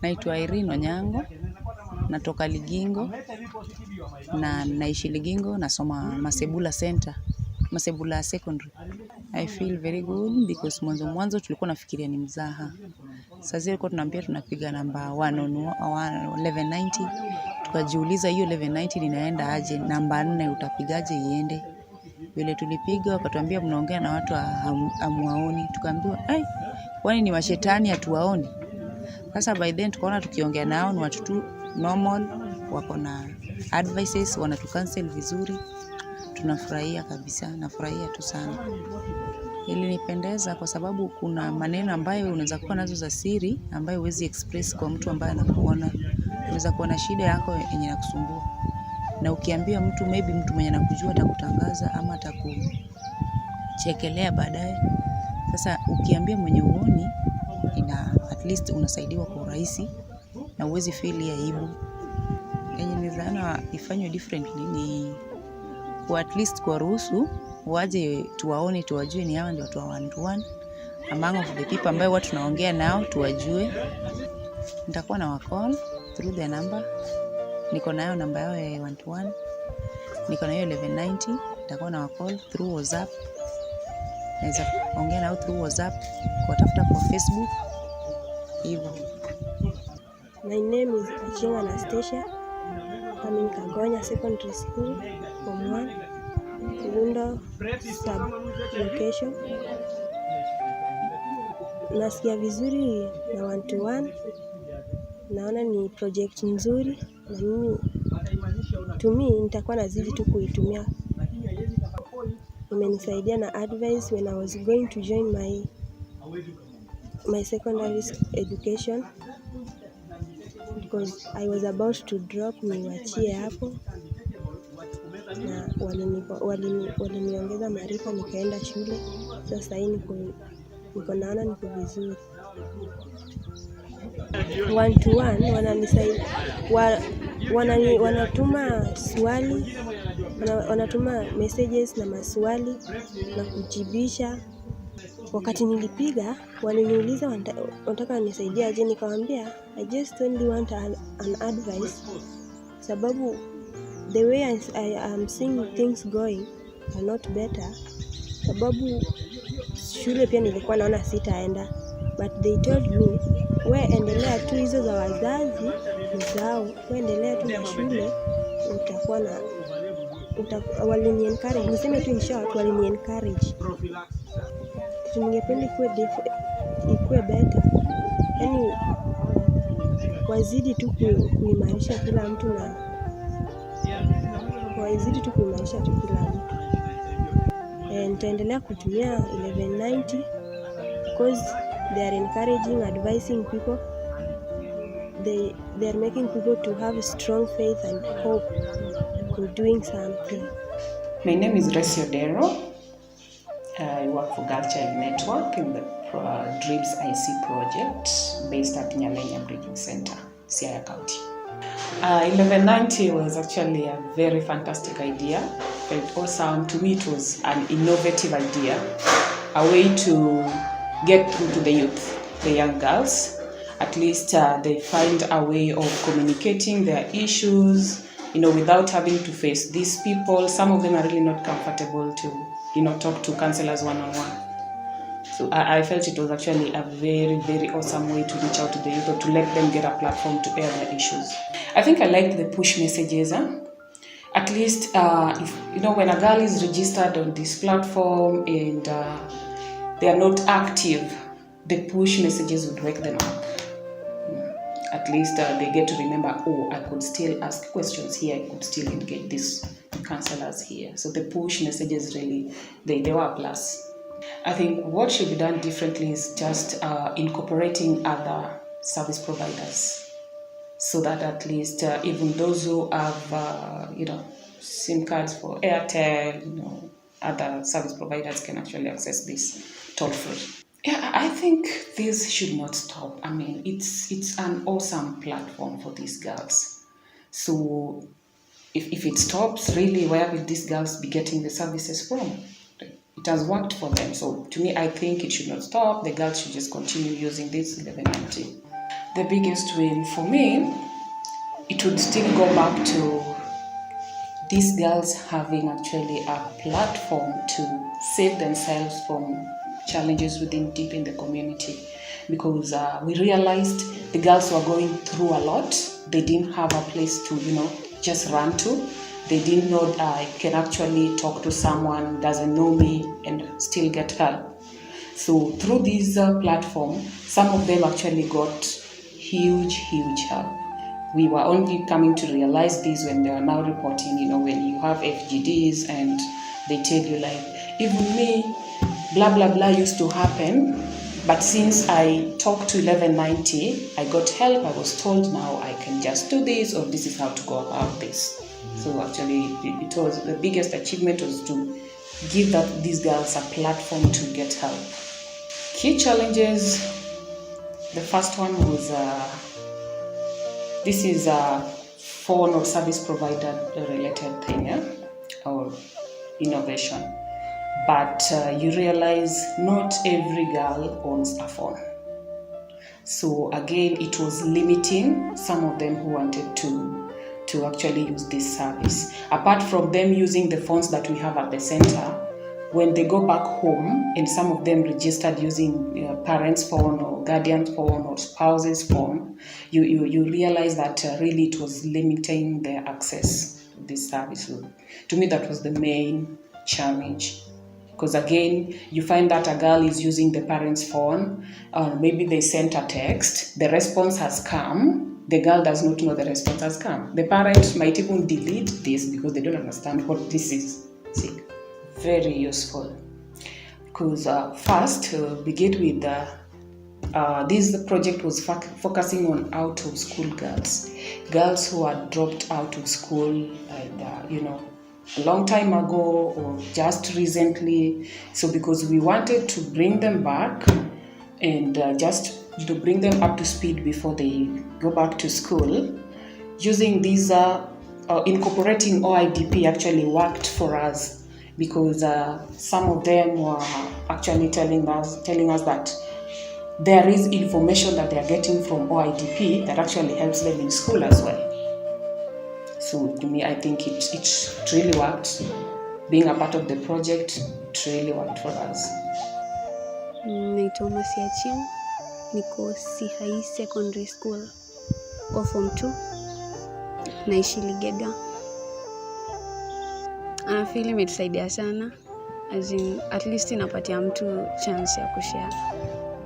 Naitwa Irene Onyango, natoka Ligingo na naishi Ligingo, nasoma Masebula Center, Masebula Secondary. I feel very good because mwanzo tulikuwa nafikiria ni mzaha. Sasa zile tunaambia tunapiga namba 1190. Tukajiuliza hiyo 1190 linaenda aje, namba 4 utapigaje iende? Vile tulipiga wakatuambia mnaongea na watu hamuwaoni. Tukaambiwa kwani ni mashetani hatuwaoni? Sasa by then tukaona tukiongea nao ni watu tu normal, wako na advices, wanatucancel vizuri. Tunafurahia kabisa, nafurahia tu sana. Ilinipendeza kwa sababu kuna maneno ambayo unaweza kuwa nazo za siri ambayo huwezi express kwa mtu ambaye anakuona. Unaweza kuwa na shida yako yenye inakusumbua, na ukiambia mtu, maybe mtu mwenye anakujua atakutangaza ama atakuchekelea baadaye. Sasa ukiambia mwenye huoni, at least unasaidiwa kwa urahisi na huwezi feel aibu. Yenye nidhana ifanywe differently ni kwa at least kwa ruhusu waje tuwaone, tuwajue ni hawa ndio watu wa 121 among of the people ambao watu tunaongea nao, tuwajue. Nitakuwa na call through the number. Niko nayo namba yao ya 121, niko na hiyo 1190. Nitakuwa na call through WhatsApp, naweza ongea nao through WhatsApp, kuwatafuta kwa Facebook hivyo. My name is Achinga Anastasia. I'm in Kagonya Secondary School, Form 1, Kirundo sub-location. Nasikia vizuri na 121. Naona ni project nzuri na mimi nitakuwa nazidi tu kuitumia. Imenisaidia na advice when I was going to join my secondary education, because I was about to drop, niwachie hapo na waliniongeza maarifa nikaenda shule. Sasa hii niko naona niko vizuri. 121 wananisaidia, wanatuma swali, wanatuma messages na maswali na kujibisha. Wakati nilipiga waliniuliza wanataka nisaidia aje, nikamwambia I just only want an advice, sababu the way I am seeing things going are not better. Sababu shule pia nilikuwa naona sitaenda, but they told me endelea tu, hizo za wazazi zao, endelea tu na shule, utakuwa na walini encourage, niseme tu in short, walini encourage. Ningependa ikuwe better, yani wazidi tu kuimarisha kila mtu na wazidi tu kuimarisha tu kila mtu. Nitaendelea kutumia 1190 because they are encouraging, advising people. They are making people to have strong faith and hope in doing something. My name is Resio Dero. I work for Girl Child Network in the DREAMS IC project based at Nyalenya Bridging Center, Siaya County. 1190 was actually a very fantastic idea. Felt awesome. To me, it was an innovative idea, a way to get through to the youth, the young girls. At least they find a way of communicating their issues, without having to face these people. Some of them are really not comfortable to, talk to counselors one-on-one. So I felt it was actually a very, very awesome way to reach out to the youth, or to let them get a platform to air their issues. I think I liked the push messages. At least, if when a girl is registered on this platform and they are not active, the push messages would wake them up. At least they get to remember, I could still ask questions here, I could still engage these counselors here. So the push messages really, they were a plus. I think what should be done differently is just incorporating other service providers, so that at least even those who have, SIM cards for Airtel, other service providers can actually access this toll-free. Yeah, I think this should not stop. I mean, it's an awesome platform for these girls. So if it stops, really, where will these girls be getting the services from? It has worked for them. So to me, I think it should not stop. The girls should just continue using this 1190. The biggest win for me, it would still go back to these girls having actually a platform to save themselves from challenges deep in the community, because we realized the girls were going through a lot. They didn't have a place to, just run to. They didn't know I can actually talk to someone who doesn't know me and still get help. So through this platform, some of them actually got huge help. We were only coming to realize this when they are now reporting, when you have FGDs and they tell you like, even me, blah, blah, blah used to happen. But since I talked to 1190, I got help. I was told now I can just do this, or this is how to go about this. So actually, it was the biggest achievement was to give these girls a platform to get help. Key challenges, the first one was, this is a phone or service provider related thing, or innovation. But you realize not every girl owns a phone. So again, it was limiting some of them who wanted to actually use this service. Apart from them using the phones that we have at the center, when they go back home and some of them registered using parents' phone or guardian's phone or spouse's phone, you realize that really it was limiting their access to this service. So to me, that was the main challenge. Because again, you find that a girl is using the parent's phone, maybe they sent a text, the response has come, the girl does not know the response has come. The parent might even delete this because they don't understand what this is. See, very useful. Because first, begin with this project was focusing on out-of-school girls who had dropped out of school and, a long time ago or just recently. So because we wanted to bring them back and just to bring them up to speed before they go back to school, using these, incorporating OIDP actually worked for us, because some of them were actually telling us that there is information that they are getting from OIDP that actually helps them in school as well. So to me, I think it really worked. Being a part of the project, it really worked for us. Naitwa Masia Chim, niko Sihai Secondary School kwa Form 2, naishi Ligega. Anafili imetusaidia sana, at least inapatia mtu chance ya kushare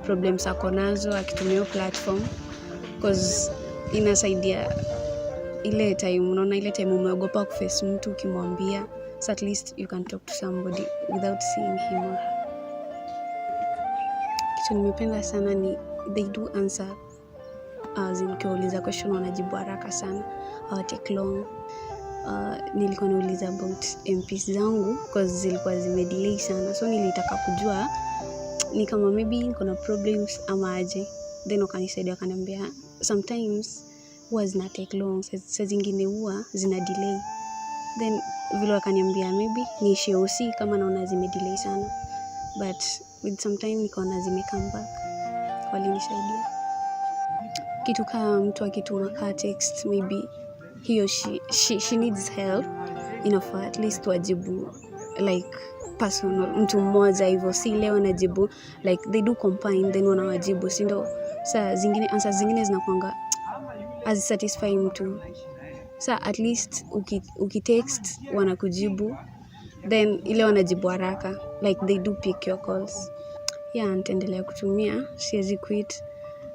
problems ako nazo akitumia platform, because inasaidia ile time umeogopa kuface mtu ukimwambia, so at least you can talk to somebody without seeing him or her. Kitu nimependa sana ni they do answer, ukiwauliza question wanajibu haraka sana, take long. Nilikuwa nauliza about MPs zangu because zilikuwa zimedelay sana, so nilitaka kujua ni kama maybe niko na problems ama aje, then wakanisaidia wakaniambia sometimes huwa zina take long, saa zingine huwa zina delay, then vile wakaniambia maybe niishie OC kama naona zimedelay sana, but with some time nikaona zime come back, walinisaidia. Kitu kama mtu akituma ka text, maybe he or she needs help, inafaa at least wajibu like personal, mtu mmoja hivyo, si leo najibu like they do combine then wanawajibu, si ndio? Saa zingine answers zingine zinakuanga as satisfy mtu. Saa at least ukitext wanakujibu, then ile wanajibu haraka, like they do pick your calls. Nitaendelea kutumia, siwezi quit,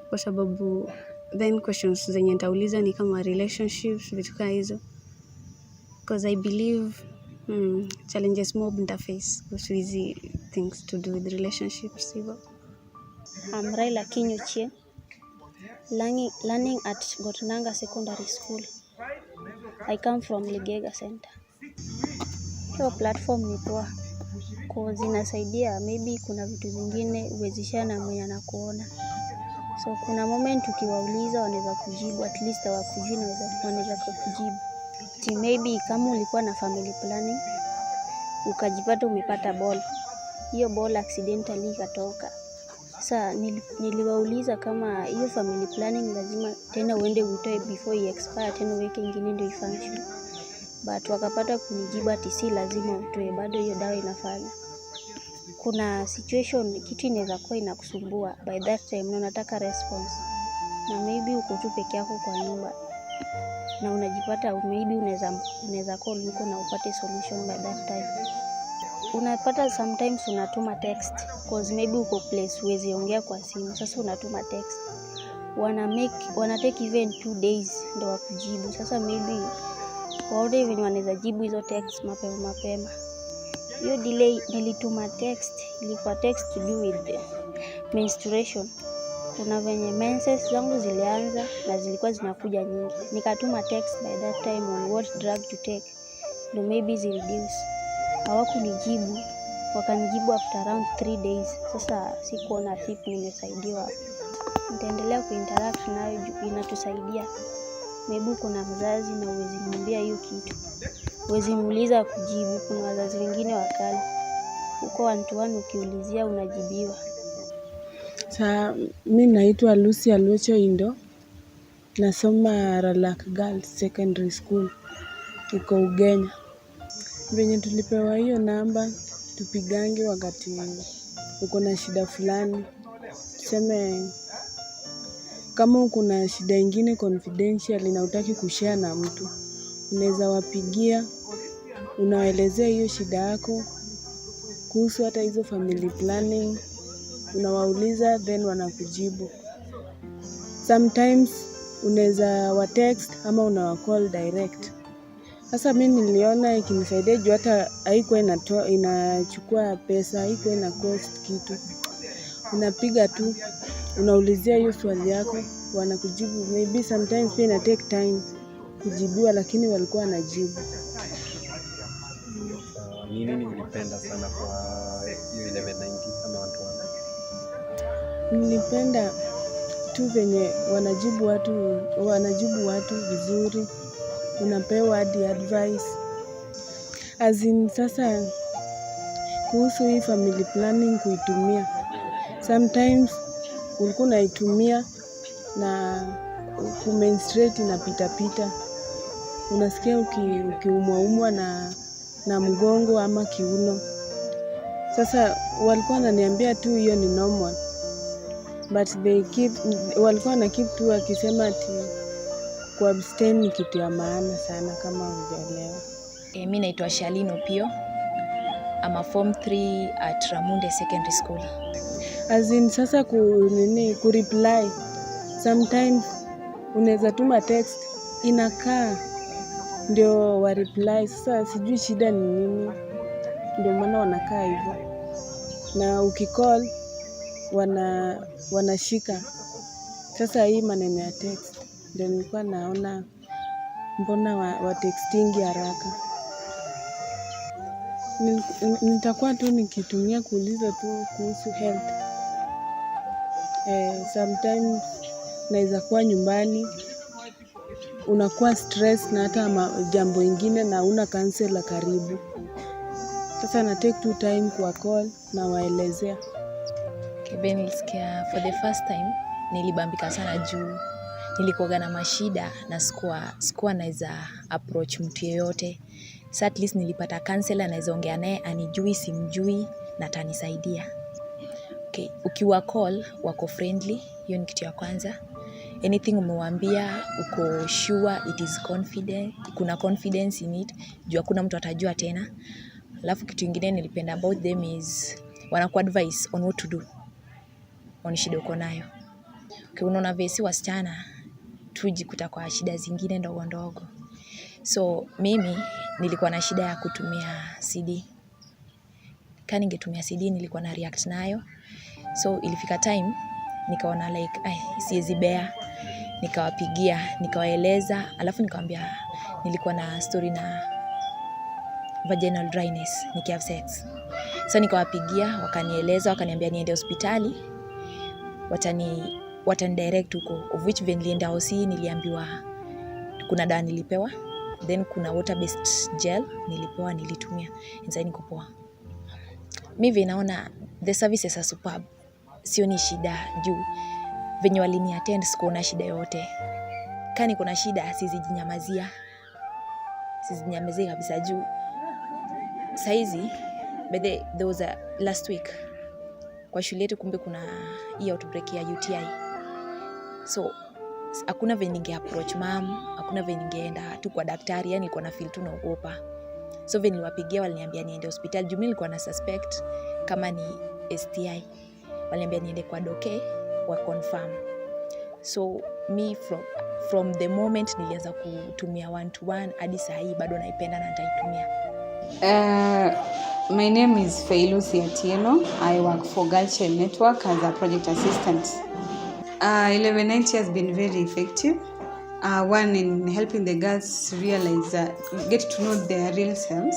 kwa sababu then questions zenye nitauliza ni kama relationships, vitu kama hizo, because I believe challenges mob interface with easy things to do with relationships. I'm Raila Kinyuchie, learning at Gotnanga Secondary School. I come from Ligega Center. Hiyo platform ni poa, cause inasaidia maybe kuna vitu zingine uwezeshana mwenye anakuona. So kuna moment ukiwauliza wanaweza kujibu, at least hawakujui na wanaweza kujibu. Maybe kama ulikuwa na family planning ukajipata umepata ball, hiyo ball accidentally ikatoka, Sasa niliwauliza kama hiyo family planning lazima tena uende uitoe before i expire, tena uweke ingine ndio ifunction. But wakapata kunijibu ati si lazima utoe, bado hiyo dawa inafanya. Kuna situation kitu inaweza kuwa inakusumbua by that time na unataka response, na maybe uko tu peke yako kwa nyumba na unajipata maybe unaweza call huko na upate solution by that time. Unapata sometimes unatuma text cause maybe uko place huwezi ongea kwa simu, sasa unatuma text. Wana take even 2 days ndio wakujibu. Sasa maybe waone venye wanaweza jibu hizo text mapema. Hiyo delay nilituma text, ilikuwa text to do with the menstruation. Kuna venye menses zangu zilianza na zilikuwa zinakuja nyingi. Nikatuma text by that time on what drug to take, ndio maybe reduce. Hawakunijibu, wakanijibu after around 3 days. Sasa sikuona siku nimesaidiwa. Nitaendelea kuinteract nayo, inatusaidia. Maybe kuna mzazi na uwezi mwambia hiyo kitu, uwezi muuliza kujibu. Kuna wazazi wengine wakali, uko 1-to-1 ukiulizia unajibiwa. Mimi naitwa Lucy Alwecho Indo, nasoma Ralak Girls Secondary School, iko Ugenya. Venye tulipewa hiyo namba tupigange wakati uko na shida fulani. Tuseme kama uko na shida ingine confidential na hutaki kushare na mtu, unaweza wapigia, unawaelezea hiyo shida yako kuhusu hata hizo family planning, unawauliza then wanakujibu. Sometimes unaweza wa text ama unawacall direct. Sasa mimi niliona ikinisaidia juu hata haikuwa inachukua pesa, haikuwa ina cost kitu. Unapiga tu, unaulizia hiyo swali yako, wanakujibu. Maybe sometimes pia ina take time kujibiwa, lakini walikuwa wanajibu. Nini nilipenda sana kwa hiyo 1190 kama watu wana? Nilipenda tu venye wanajibu watu vizuri, unapewa hadi advice. Sasa kuhusu hii family planning kuitumia, sometimes ulikuwa unaitumia na kumenstruate inapita. Unasikia ukiumwa na mgongo ama kiuno. Sasa walikuwa wananiambia tu hiyo ni normal, but walikuwa na keep tu wakisema ati kuabstain ni kitu ya maana sana kama hujaelewa. Mimi naitwa Shalino Pio. I'm a form 3 at Ramunde Secondary School. Sasa kureply, sometimes unaweza tuma text inakaa ndio wa reply. Sasa sijui shida ni nini, ndio maana wanakaa hivyo. Na ukicall wanashika. Sasa hii maneno ya text ndio nilikuwa naona mbona wa texting haraka. Nitakuwa tu nikitumia kuuliza tu kuhusu health. Sometimes naweza kuwa nyumbani, unakuwa stress na hata jambo ingine na una counselor karibu. Sasa na take two time kwa call na waelezea. Nilisikia for the first time nilibambika sana juu nilikuwa na mashida na sikuwa naweza approach mtu yeyote. So at least nilipata counselor naweza ongea naye, anijui simjui na atanisaidia. Ukiwa call wako friendly, hiyo ni kitu ya kwanza. Anything umewambia uko sure it is confident, kuna confidence in it, juu hakuna mtu atajua tena. Alafu kitu ingine nilipenda about them is wanaku advice on what to do on shida uko nayo. Unaona vesi wasichana tujikuta kwa shida zingine ndogo ndogo. So mimi nilikuwa na shida ya kutumia CD. Kama ningetumia CD nilikuwa na react nayo. So ilifika time nikaona like siwezi bear, nikawapigia, nikawaeleza, alafu nikamwambia nilikuwa na story na vaginal dryness nikihave sex. So nikawapigia, wakanieleza, wakaniambia niende hospitali, watani direct huko, of which when nilienda hosi niliambiwa kuna dawa nilipewa, then kuna water based gel nilipewa, nilitumia, sasa niko poa. Mimi naona the services are superb. sioni shida juu venye walini attend sikuona shida yote. Kama niko na shida sizijinyamazia kabisa juu saizi. But there was a last week kwa shule yetu, kumbe kuna hii outbreak ya UTI. So hakuna venye ninge approach mom, hakuna venye ningeenda tu kwa daktari, yani nilikuwa na feel tu naogopa. So venye niliwapigia waliniambia niende hospitali juu mimi nilikuwa na suspect kama ni STI. Waliniambia niende kwa doke wa confirm. So me from the moment nilianza kutumia 1-to-1 hadi saa hii bado naipenda na nitaitumia. My name is Feilusi Atieno. I work for Girl Child Network as a project assistant. 1190 has been very effective. One, in helping the girls realize, get to know their real selves.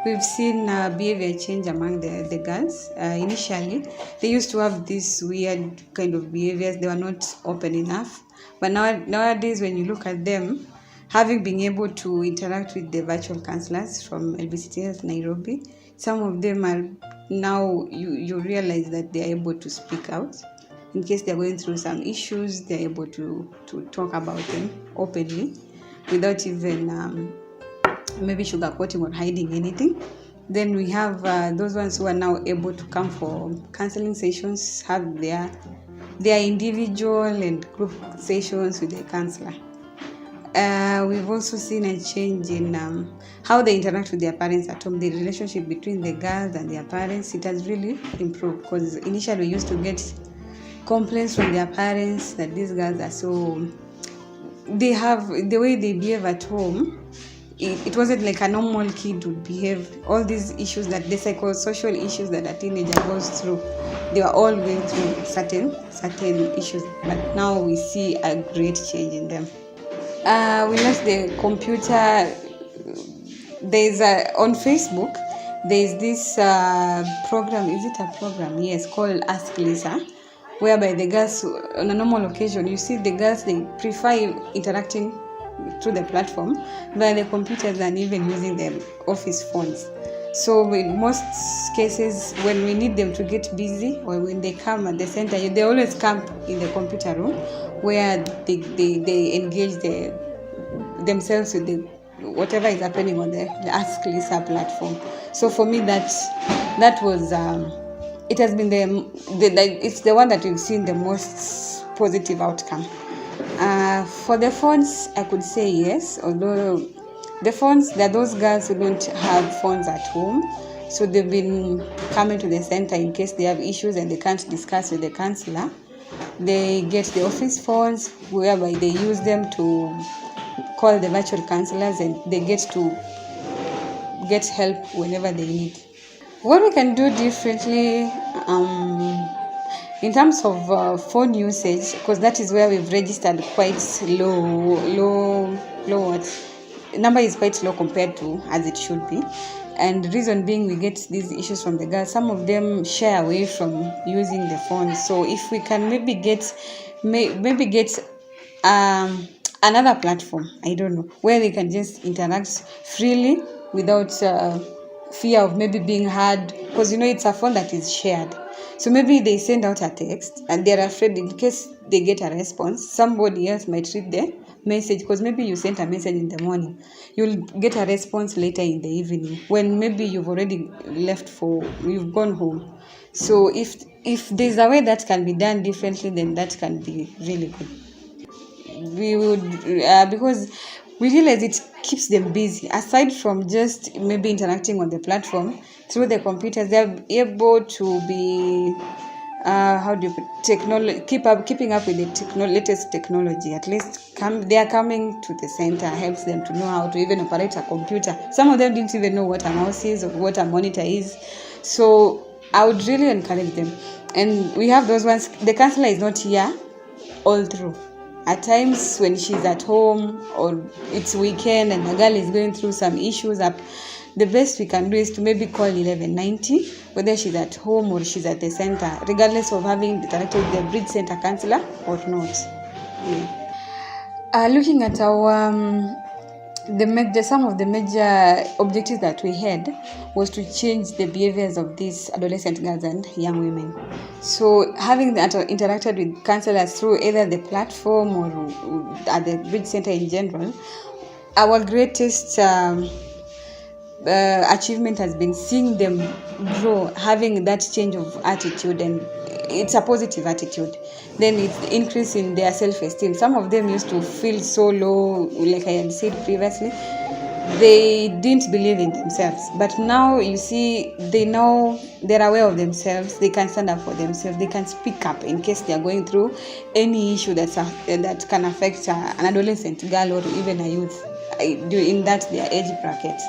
We've seen behavior change among the girls. Initially, they used to have this weird kind of behaviors. They were not open enough. But nowadays, when you look at them, having been able to interact with the virtual counselors from LBCTS Nairobi, some of them are now, you realize that they are able to speak out. In case they're going through some issues, they're able to talk about them openly without even maybe sugarcoating or hiding anything. Then we have those ones who are now able to come for counseling sessions, have their individual and group sessions with the counselor. We've also seen a change in how they interact with their parents at home. The relationship between the girls and their parents, it has really improved, because initially we used to get complaints from their parents that these girls are so, they have the way they behave at home. It wasn't like a normal kid would behave. All these issues, that the psychosocial issues that a teenager goes through, they were all going through certain issues. But now we see a great change in them. We lost the computer. There's on Facebook, there's this program. Is it a program? Yes, called Ask Lisa, whereby the girls, on a normal occasion, you see the girls, they prefer interacting through the platform via the computers than even using their office phones. So in most cases, when we need them to get busy, or when they come at the center, they always camp in the computer room where they engage themselves with whatever is happening on the Ask Lisa platform. So for me, that was it has been it's the one that we've seen the most positive outcome. For the phones, I could say yes, although the phones, there are those girls who don't have phones at home, so they've been coming to the center in case they have issues and they can't discuss with the counselor. They get the office phones, whereby they use them to call the virtual counselors, and they get to get help whenever they need. What we can do differently in terms of phone usage, because that is where we've registered quite low what number is quite low compared to as it should be. And the reason being, we get these issues from the girls. Some of them shy away from using the phone. So if we can maybe get another platform, I don't know, where they can just interact freely without fear of maybe being heard, because it's a phone that is shared. So maybe they send out a text and they're afraid in case they get a response, somebody else might read the message, because maybe you sent a message in the morning, you'll get a response later in the evening when maybe you've already you've gone home. So if there's a way that can be done differently, then that can be really good. We would because we realize it keeps them busy. Aside from just maybe interacting on the platform through the computers, they're able to be keeping up with the latest technology. At least they are coming to the center, helps them to know how to even operate a computer. Some of them didn't even know what a mouse is or what a monitor is. So I would really encourage them. And we have those ones, the counselor is not here all through. At times when she's at home or it's weekend and the girl is going through some issues, the best we can do is to maybe call 1190, whether she's at home or she's at the center, regardless of having interacted with the Bridge Center counselor or not. Yeah. Looking at our some of the major objectives that we had was to change the behaviors of these adolescent girls and young women. So having that interacted with counselors through either the platform or at the Bridge Center in general, our greatest achievement has been seeing them grow, having that change of attitude, and it's a positive attitude. Then it's increase in their self-esteem. Some of them used to feel so low, like I had said previously. They didn't believe in themselves, but now you see they know, they're aware of themselves. They can stand up for themselves. They can speak up in case they are going through any issue that can affect an adolescent girl or even a youth in that their age bracket.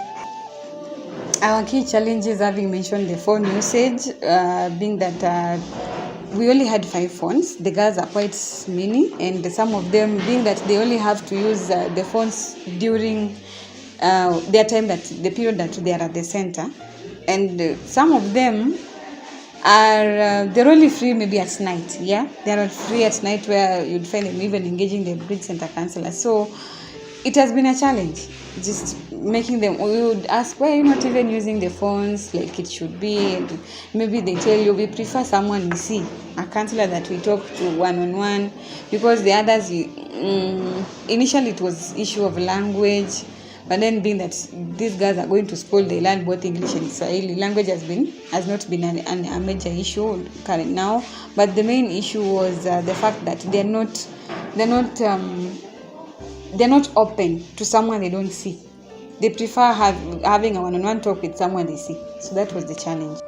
Our key challenges, having mentioned the phone usage, being that we only had 5 phones. The girls are quite many, and some of them being that they only have to use the phones during their time, that the period that they are at the center. And some of them are they're only free maybe at night. Yeah, they're not free at night, where you'd find them even engaging the Bridge Center counselors. So it has been a challenge, just making them. We would ask, why are you not even using the phones like it should be? And maybe they tell you, we prefer someone we see, a counselor that we talk to one-on-one, because the others, initially it was issue of language, but then being that these guys are going to school, they learn both English and Swahili. Language has not been a major issue current now, but the main issue was the fact that they're not open to someone they don't see. They prefer having a one-on-one talk with someone they see. So that was the challenge.